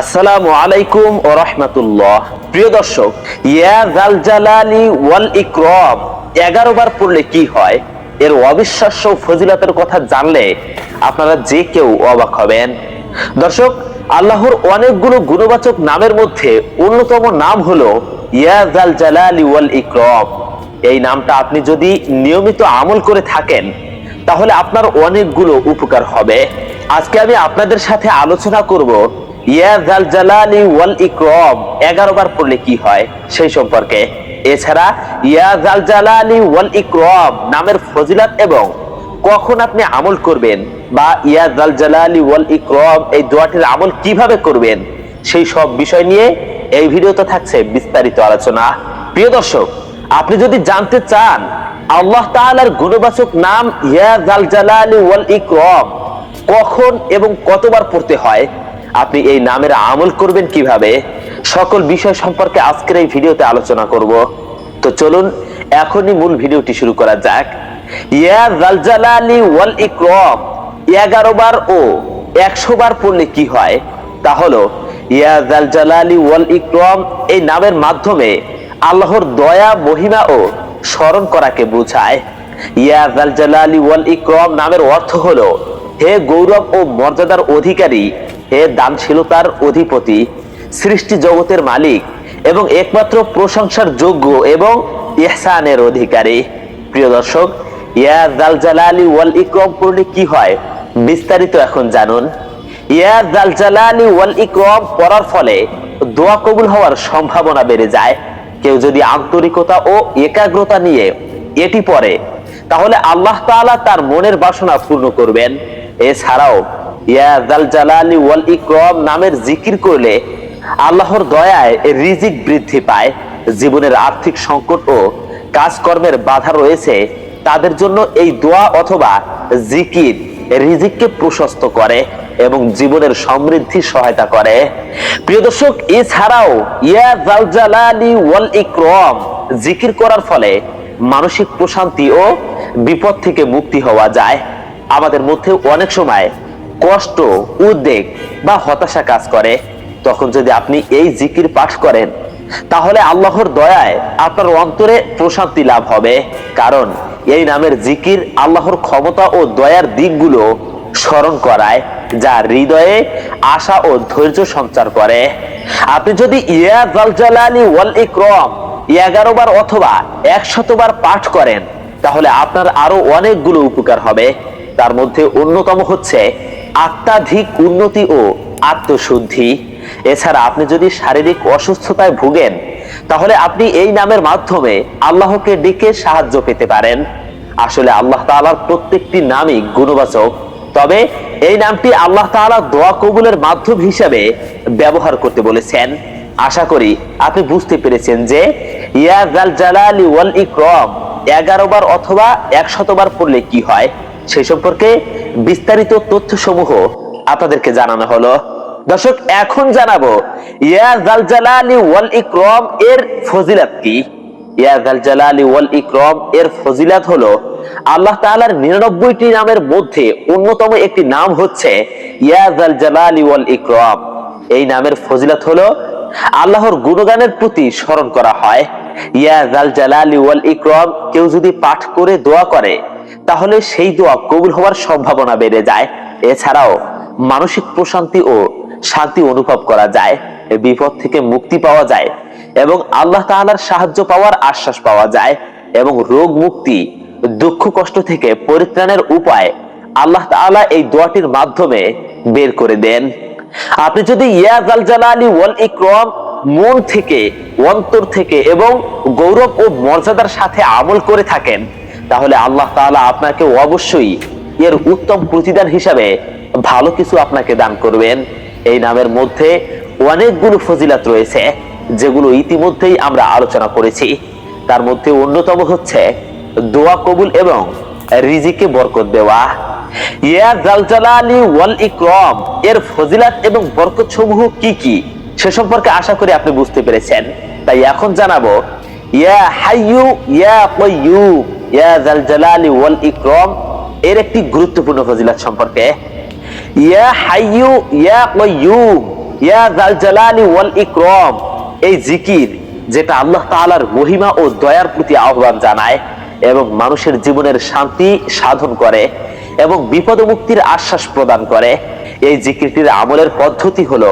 আসসালামু আলাইকুম ওয়া রাহমাতুল্লাহ। প্রিয় দর্শক, ইয়া যাল জালালি ওয়াল ইকরাম 11 বার পড়লে কি হয়, এর অবিশ্বাস্য ফজিলতের কথা জানলে আপনারা যে কেউ অবাক হবেন। দর্শক, আল্লাহর অনেকগুলো গুণবাচক নামের মধ্যে অন্যতম নাম হলো ইয়া যাল জালালি ওয়াল ইকরাম। এই নামটা আপনি যদি নিয়মিত আমল করে থাকেন তাহলে আপনার অনেকগুলো উপকার হবে। আজকে আমি আপনাদের সাথে আলোচনা করব ইয়া যাল জালালি ওয়াল ইকরাম 11 বার পড়লে কি হয় সেই সম্পর্কে। এছাড়া ইয়া যাল জালালি ওয়াল ইকরাম নামের ফজিলত এবং কখন আপনি আমল করবেন বা ইয়া যাল জালালি ওয়াল ইকরাম এই দোয়াটির আমল কিভাবে করবেন সেই সব বিষয় নিয়ে এই ভিডিওতে থাকছে বিস্তারিত আলোচনা। প্রিয় দর্শক, আপনি যদি জানতে চান আল্লাহ তাআলার গুণবাচক নাম ইয়া যাল জালালি ওয়াল ইকরাম কখন এবং কতবার পড়তে হয়, আপনি এই নামের আমল করবেন কিভাবে, সকল বিষয় সম্পর্কে আজকের এই ভিডিওতে আলোচনা করব। তো চলুন এখনই মূল ভিডিওটি শুরু করা যাক। ইয়া যাল জালালি ওয়াল ইকরাম 11 বার ও 100 বার পড়লে কি হয়, তা হলো ইয়া যাল জালালি ওয়াল ইকরাম এই নামের মাধ্যমে আল্লাহর দয়া, মহিমা ও স্মরণ করাকে বোঝায়। ইয়া যাল জালালি ওয়াল ইকরাম নামের অর্থ হলো হে গৌরব ও মর্যাদার অধিকারী, হে দানশীলতার অধিপতি, সৃষ্টি জগতের মালিক এবং একমাত্র প্রশংসার যোগ্য এবং ইহসানের অধিকারী। প্রিয় দর্শক, ইয়া যাল জালালি ওয়াল ইকরাম পড়লে কি হয় বিস্তারিত এখন জানুন। ইয়া যাল জালালি ওয়াল ইকরাম পড়ার ফলে দোয়া কবুল হওয়ার সম্ভাবনা বেড়ে যায়। কেউ যদি আন্তরিকতা ও একাগ্রতা নিয়ে এটি পড়ে তাহলে আল্লাহ তাআলা তার মনের বাসনা পূর্ণ করবেন। এছাড়াও ইয়া যাল জালালি ওয়াল ইকরাম নামের জিকির করলে আল্লাহর দয়ায় রিজিক বৃদ্ধি পায়। জীবনের আর্থিক সংকট ও কাজকর্মের বাধা রয়েছে তাদের জন্য এই দোয়া অথবা জিকির রিজিককে প্রশস্ত করে এবং জীবনের সমৃদ্ধি সহায়তা করে। প্রিয় দর্শক, এছাড়াও ইয়া যাল জালালি ওয়াল ইকরাম জিকির করার ফলে মানসিক প্রশান্তি ও বিপদ থেকে মুক্তি হওয়া যায়। আমাদের মধ্যে অনেক সময় কষ্ট, উদ্বেগ বা হতাশা কাজ করে, তখন যদি আপনি এই জিকির পাঠ করেন তাহলে আল্লাহর দয়ায় আপনার অন্তরে প্রশান্তি লাভ হবে। কারণ এই নামের জিকির আল্লাহর ক্ষমতা ও দয়ার দিকগুলো স্মরণ করায়, যা হৃদয়ে আশা ও ধৈর্য সঞ্চার করে। আপনি যদি ইয়া যাল জালালি ওয়াল ইকরাম 11 বার অথবা 100 বার পাঠ করেন তাহলে আপনার আরো অনেকগুলো উপকার হবে। তার মধ্যে অন্যতম হচ্ছে আত্মাধিক উন্নতি ও আত্মশুদ্ধি। এছাড়া আপনি যদি শারীরিক অসুস্থতায় ভুগেন তাহলে আপনি এই নামের মাধ্যমে আল্লাহকে ডেকে সাহায্য পেতে পারেন। আসলে আল্লাহ তাআলার প্রত্যেকটি নামই গুণবাচক, তবে এই নামটি আল্লাহ তাআলা দোয়া কবুলের মাধ্যম হিসেবে ব্যবহার করতে বলেছেন। আশা করি আপনি বুঝতে পেরেছেন যে ইয়া যাল জালালি ওয়াল ইকরাম 11 বার অথবা 100 বার পড়লে কি হয় সেই সম্পর্কে বিস্তারিত তথ্যসমূহ আপনাদেরকে জানানো হলো। দর্শক, এখন জানাবো ইয়া যাল জালালি ওয়াল ইকরাম এর ফজিলত কি। ইয়া যাল জালালি ওয়াল ইকরাম এর ফজিলত হলো আল্লাহ তাআলার 99টি নামের মধ্যে অন্যতম একটি নাম হচ্ছে ইয়া যাল জালালি ওয়াল ইকরাম। এই নামের ফজিলত হলো আল্লাহর গুণগানের প্রতি স্মরণ করা হয়। ইয়া যাল জালালি ওয়াল ইকরাম কেউ যদি পাঠ করে দোয়া করে তাহলে সেই দোয়া কবুল হওয়ার সম্ভাবনা বেড়ে যায়। এছাড়াও মানসিক প্রশান্তি ও শান্তি অনুভব করা যায়, বিপদ থেকে মুক্তি পাওয়া যায় এবং আল্লাহ তাআলার সাহায্য পাওয়ার আশ্বাস পাওয়া যায় এবং রোগ মুক্তি, দুঃখ কষ্ট থেকে পরিত্রাণের উপায় আল্লাহ তাআলা এই দোয়াটির মাধ্যমে বের করে দেন। আপনি যদি ইয়া যাল জালালি ওয়াল ইকরাম মন থেকে, অন্তর থেকে এবং গৌরব ও মর্যাদার সাথে আমল করে থাকেন তাহলে আল্লাহ তাআলা আপনাকে অবশ্যই এর উত্তম প্রতিদান হিসাবে ভালো কিছু আপনাকে দান করবেন। এই নামের মধ্যে অনেকগুলো ফজিলত রয়েছে যেগুলো ইতিমধ্যেই আমরা আলোচনা করেছি। তার মধ্যে অন্যতম হচ্ছে দোয়া কবুল এবং রিজিকে বরকত দেওয়া। ইয়া যাল জালালি ওয়াল ইকরাম এর ফজিলত এবং বরকত সমূহ কি কি সে সম্পর্কে আশা করি আপনি বুঝতে পেরেছেন। তাই এখন জানাবো ইয়া হাইয়ু ইয়া কাইয়ুম ইয়া যাল জালালি ওয়াল ইকরাম এর একটি গুরুত্বপূর্ণ ফজিলত সম্পর্কে। ইয়া হাইয়ু ইয়া কাইয়ুম ইয়া যাল জালালি ওয়াল ইকরাম, এই জিকির যেটা আল্লাহ তাআলার মহিমা ও দয়ার প্রতি আহ্বান জানায় এবং মানুষের জীবনের শান্তি সাধন করে এবং বিপদ মুক্তির আশ্বাস প্রদান করে। এই জিকিরটির আমলের পদ্ধতি হলো,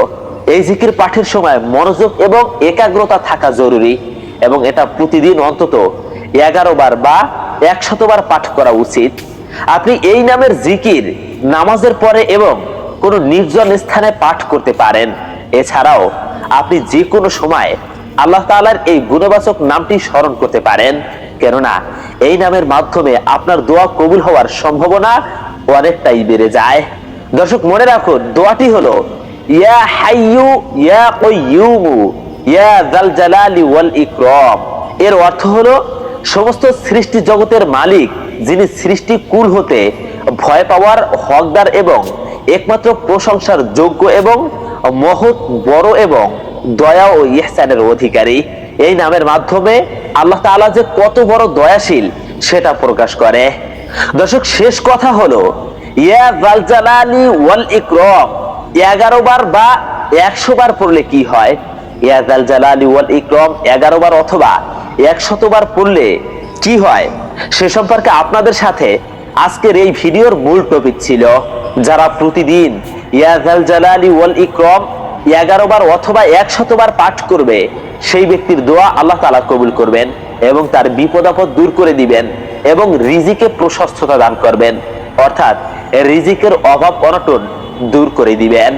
এই জিকির পাঠের সময় মনোযোগ এবং একাগ্রতা থাকা জরুরি এবং এটা প্রতিদিন অন্তত 11 বার বা 100 বার পাঠ করা উচিত। আপনি এই নামের জিকির নামাজের পরে এবং কোনো নির্জন স্থানে পাঠ করতে পারেন। এছাড়াও আপনি যে কোনো সময় আল্লাহ তাআলার এই গুণবাচক নামটি স্মরণ করতে পারেন, কেননা এই নামের মাধ্যমে আপনার দোয়া কবুল হওয়ার সম্ভাবনা অনেকটাই বেড়ে যায়। দর্শক মনে রাখুন, দোয়াটি হলো ইয়া হাইয়ু ইয়া কাইয়ুমু ইয়া যাল জালালি ওয়াল ইকরাম। এর অর্থ হলো, সমস্ত সৃষ্টি জগতের মালিক, যিনি সৃষ্টি কুল হতে ভয় পাওয়ার হকদার এবং একমাত্র প্রশংসার যোগ্য এবং মহৎ বড় এবং দয়া ও ইহসানের অধিকারী। এই নামের মাধ্যমে আল্লাহ তাআলা যে কত বড় দয়াশীল সেটা প্রকাশ করে। দর্শক শেষ কথা হলো, ইয়া যাল জালালি ওয়াল ইকরাম 11 বার বা 100 বার পড়লে কি হয়? ইয়া যাল জালালি ওয়াল ইকরাম 11 বার অথবা 100 বার পড়লে কি হয় সে সম্পর্কে আপনাদের সাথে আজকের এই ভিডিওর মূল টপিক ছিল। যারা প্রতিদিন ইয়া যাল জালালি ওয়াল ইকরাম 11 বার অথবা 100 বার পাঠ করবে, সেই ব্যক্তির দোয়া আল্লাহ তাআলা কবুল করবেন এবং তার বিপদ আপদ দূর করে দিবেন এবং রিজিকে প্রশস্ততা দান করবেন, অর্থাৎ রিজিকের অভাব অনটন দূর করে দিবেন।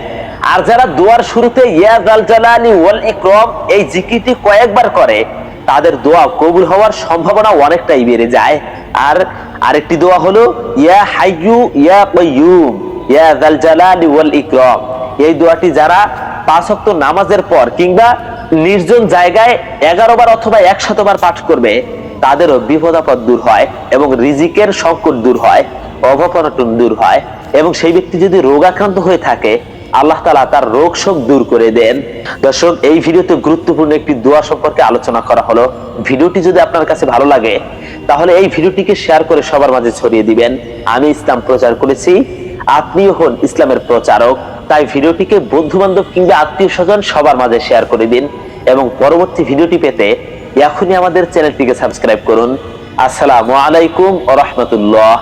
আর যারা দোয়ার শুরুতে ইয়া যাল জালালি ওয়াল ইকরাম এই জিকিরটি কয়েকবার করে, তাদের দোয়া কবুল হওয়ার সম্ভাবনা অনেকটাই বেড়ে যায়। আর আরেকটি দোয়া হলো ইয়া হাইয়ু ইয়া কাইয়ুম ইয়া যাল জালালি ওয়াল ইকরাম। এই দোয়াটি যারা 5 ওয়াক্ত নামাজের পর কিংবা নির্জন জায়গায় 11 বার অথবা 100 বার পাঠ করবে, তাদেরও বিপদ আপদ দূর হয় এবং রিজিকের সংকট দূর হয়, অভাব অনটন দূর হয় এবং সেই ব্যক্তি যদি রোগাক্রান্ত হয়ে থাকে, আল্লাহ তাআলা তার রোগ শোক দূর করে দেন। দর্শক, এই ভিডিওতে গুরুত্বপূর্ণ একটি দোয়া সম্পর্কে আলোচনা করা হলো। ভিডিওটি যদি আপনার কাছে ভালো লাগে, তাহলে এই ভিডিওটিকে শেয়ার করে সবার মাঝে ছড়িয়ে দিবেন। আমি ইসলাম প্রচার করেছি, আপনিও হন ইসলামের প্রচারক। তাই ভিডিওটিকে বন্ধু বান্ধব কিংবা আত্মীয় স্বজন সবার মাঝে শেয়ার করে দিন এবং পরবর্তী ভিডিওটি পেতে এখনই আমাদের চ্যানেলটিকে সাবস্ক্রাইব করুন। আসসালামু আলাইকুম ওয়া রাহমাতুল্লাহ।